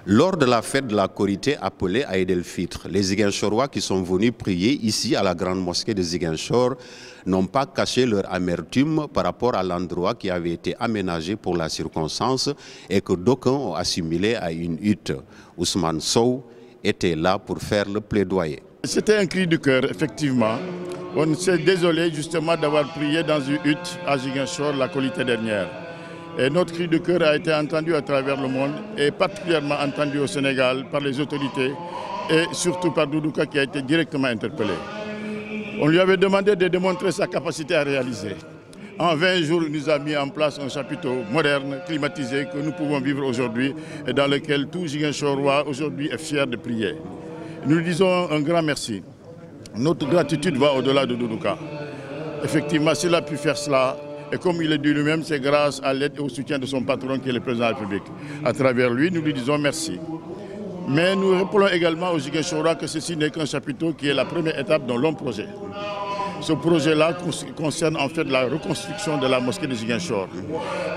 Lors de la fête de la Korité appelée Aïd el-Fitr, les Ziguinchorois qui sont venus prier ici à la grande mosquée de Ziguinchor n'ont pas caché leur amertume par rapport à l'endroit qui avait été aménagé pour la circonstance et que d'aucuns ont assimilé à une hutte. Ousmane Sow était là pour faire le plaidoyer. C'était un cri du cœur, effectivement. On s'est désolé justement d'avoir prié dans une hutte à Ziguinchor la Korité dernière. Et notre cri de cœur a été entendu à travers le monde et particulièrement entendu au Sénégal par les autorités et surtout par Doudouka qui a été directement interpellé. On lui avait demandé de démontrer sa capacité à réaliser. En 20 jours, il nous a mis en place un chapiteau moderne, climatisé, que nous pouvons vivre aujourd'hui et dans lequel tout Ziguinchorois aujourd'hui est fier de prier. Nous lui disons un grand merci. Notre gratitude va au-delà de Doudouka. Effectivement, s'il a pu faire cela, et comme il est dit lui-même, c'est grâce à l'aide et au soutien de son patron qui est le président de la République. À travers lui, nous lui disons merci. Mais nous rappelons également aux Ziguinchorois que ceci n'est qu'un chapiteau qui est la première étape d'un long projet. Ce projet-là concerne en fait la reconstruction de la mosquée de Ziguinchor.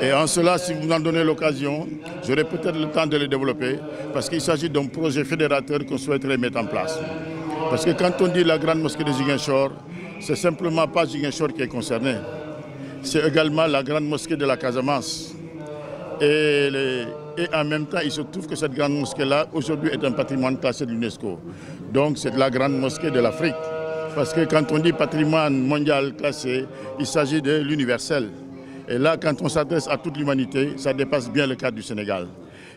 Et en cela, si vous m'en donnez l'occasion, j'aurai peut-être le temps de le développer parce qu'il s'agit d'un projet fédérateur qu'on souhaiterait mettre en place. Parce que quand on dit la grande mosquée de Ziguinchor, c'est simplement pas Ziguinchor qui est concerné. C'est également la grande mosquée de la Casamance. Et en même temps, il se trouve que cette grande mosquée-là, aujourd'hui, est un patrimoine classé de l'UNESCO. Donc, c'est la grande mosquée de l'Afrique. Parce que quand on dit patrimoine mondial classé, il s'agit de l'universel. Et là, quand on s'adresse à toute l'humanité, ça dépasse bien le cadre du Sénégal.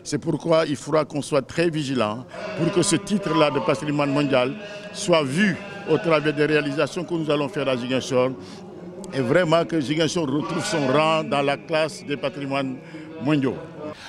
C'est pourquoi il faudra qu'on soit très vigilant pour que ce titre-là de patrimoine mondial soit vu au travers des réalisations que nous allons faire à Ziguinchor. Et vraiment que Ziguinchor retrouve son rang dans la classe des patrimoines mondiaux.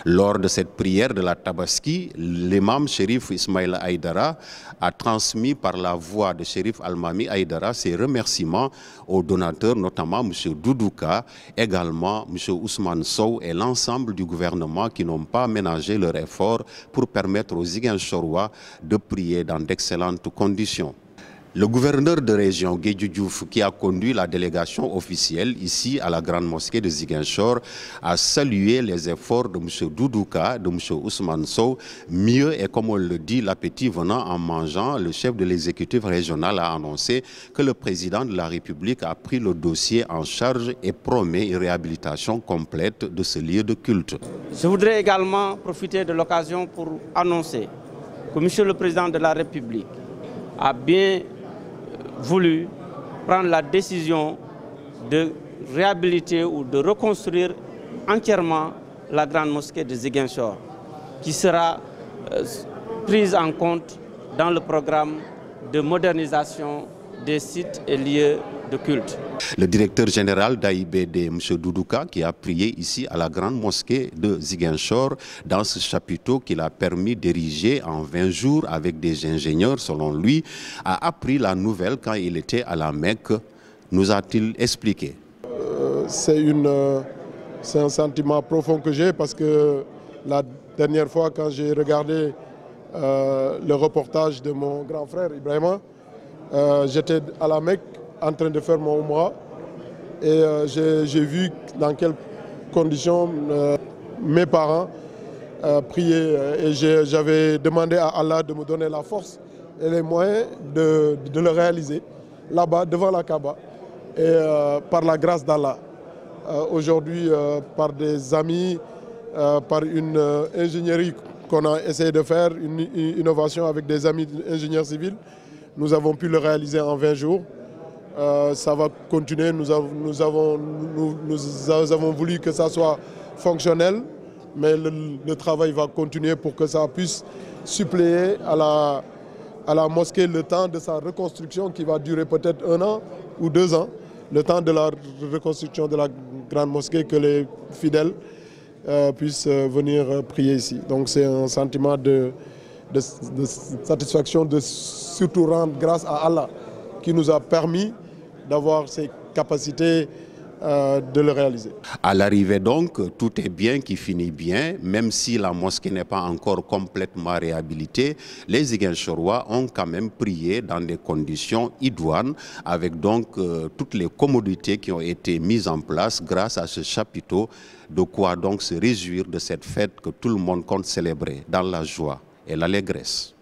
Lors de cette prière de la Tabaski, l'imam Chérif Ismaïla Aïdara a transmis par la voix de Chérif Almami Aïdara ses remerciements aux donateurs, notamment M. Doudouka, également M. Ousmane Sow et l'ensemble du gouvernement qui n'ont pas ménagé leur effort pour permettre aux Ziguinchorois de prier dans d'excellentes conditions. Le gouverneur de région, Guédiou Diouf, qui a conduit la délégation officielle ici à la grande mosquée de Ziguinchor, a salué les efforts de M. Doudouka, de M. Ousmane Sow. Mieux, et comme on le dit, l'appétit venant en mangeant, le chef de l'exécutif régional a annoncé que le président de la République a pris le dossier en charge et promet une réhabilitation complète de ce lieu de culte. Je voudrais également profiter de l'occasion pour annoncer que M. le président de la République a bien voulu prendre la décision de réhabiliter ou de reconstruire entièrement la grande mosquée de Ziguinchor, qui sera prise en compte dans le programme de modernisation des sites et lieux de culte. Le directeur général d'AIBD, M. Doudouka, qui a prié ici à la grande mosquée de Ziguinchor, dans ce chapiteau qu'il a permis d'ériger en 20 jours avec des ingénieurs, selon lui, a appris la nouvelle quand il était à la Mecque, nous a-t-il expliqué. C'est un sentiment profond que j'ai parce que la dernière fois, quand j'ai regardé le reportage de mon grand frère Ibrahima, j'étais à la Mecque en train de faire mon Oumra et j'ai vu dans quelles conditions mes parents priaient et j'avais demandé à Allah de me donner la force et les moyens de le réaliser là-bas devant la Kaaba et par la grâce d'Allah. Aujourd'hui, par des amis, par une ingénierie qu'on a essayé de faire, une innovation avec des amis ingénieurs civils, nous avons pu le réaliser en 20 jours. Ça va continuer, nous avons voulu que ça soit fonctionnel, mais le travail va continuer pour que ça puisse suppléer à la mosquée le temps de sa reconstruction qui va durer peut-être 1 an ou 2 ans, le temps de la reconstruction de la grande mosquée, que les fidèles puissent venir prier ici. Donc c'est un sentiment de satisfaction, de surtout rendre grâce à Allah qui nous a permis d'avoir ces capacités de le réaliser. À l'arrivée donc, tout est bien qui finit bien, même si la mosquée n'est pas encore complètement réhabilitée, les Ziguinchorois ont quand même prié dans des conditions idoines, avec donc toutes les commodités qui ont été mises en place grâce à ce chapiteau, de quoi donc se réjouir de cette fête que tout le monde compte célébrer dans la joie et l'allégresse.